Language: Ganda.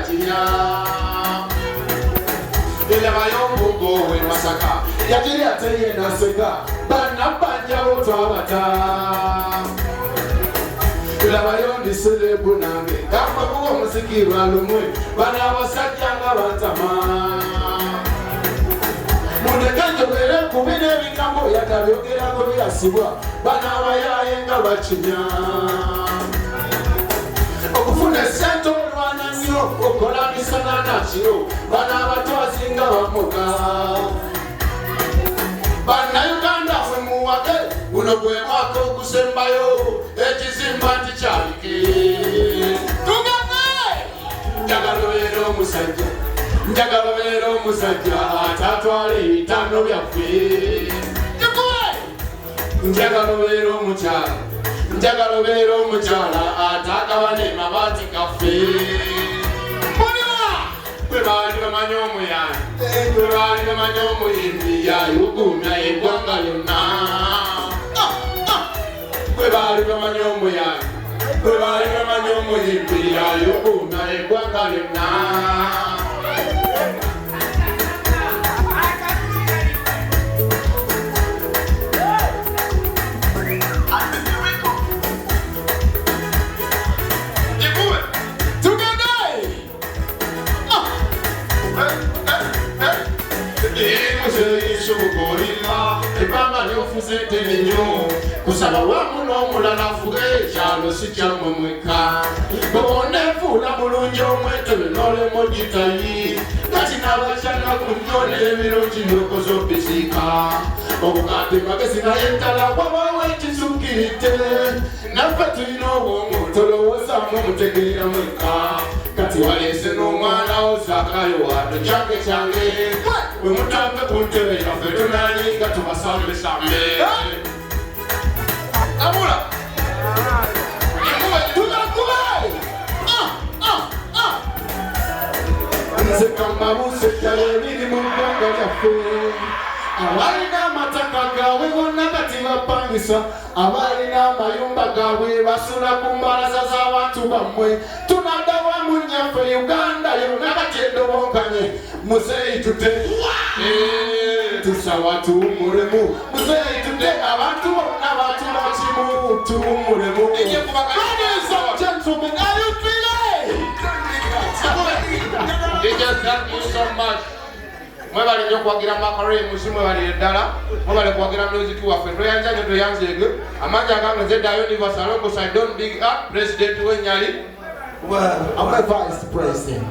yajinya ilabayo mbugo we masaka yajinya teye nasega bana banja otwabata ilabayo ndiselebu nange kama kuwa muziki lwalumwe bana abasajja nga batama munekanjogere kubine ebigambo yagabyogerako byasibwa bana abayaye nga bakinya okufuna esente olwana nnyo okola misana nakiro bana abatwazi nga bamuga bannayuganda fwe muwage guno gwe mwaka ogusembayo ekizimba nti kyalike tugambe njagala obeera omusajja njagala obeera omusajja atatwala ebitano byaffe njagala obeera omukyala njagala obeera omukyala atagabana emabaati gaffe muliwa bwe baali bamanyi omuyani bwe baali bamanyi omuyimbi yayugumya eggwanga lyonna bwe baali bamanyi omuyani bwe baali bamanyi omuyimbi yayugumya eggwanga lyonna kusaba wamu n'omulala afuge ekyalo si kyammwe mwekka bobonefuula bulungi omwetebe n'olema ogitayi kati n'abakyala ku nnyo n'ebirungi n'okoza obisiika obukadde magezi naye ddala wabaawo ekisukkiridde naffe tulina obwongo tolowoozaamu omutegeera mwekka kati waleese n'omwana wo Zakayo wano kyange kyange bwe mutambe ku ntebe yaffe tunalinga tubasambesambe Amula! Nze kamabuse kyalo ebiri mu ggwanga lyaffe abalina amataka gaabwe bonna kati bapangisa abalina amayumba gaabwe basula ku mbalaza z'abantu bammwe tunaddawa mu nnyaffe Uganda yonna kati edobonkanye muzeeyi tute tusaba tuwummulemu muzeeyi tute abantu bonna batula kimu tuwummulemu Ladies and gentlemen, are you feeling? Thank you so much. Mwebali nnyo kwagira Makaroni musi mwebali eddala mwebali kwagira music waffe toyanza nyo toyanzeege amanyi agange nze Ddayo Universal alongside Don Big Up president w'ennyali Well, I'm a vice president.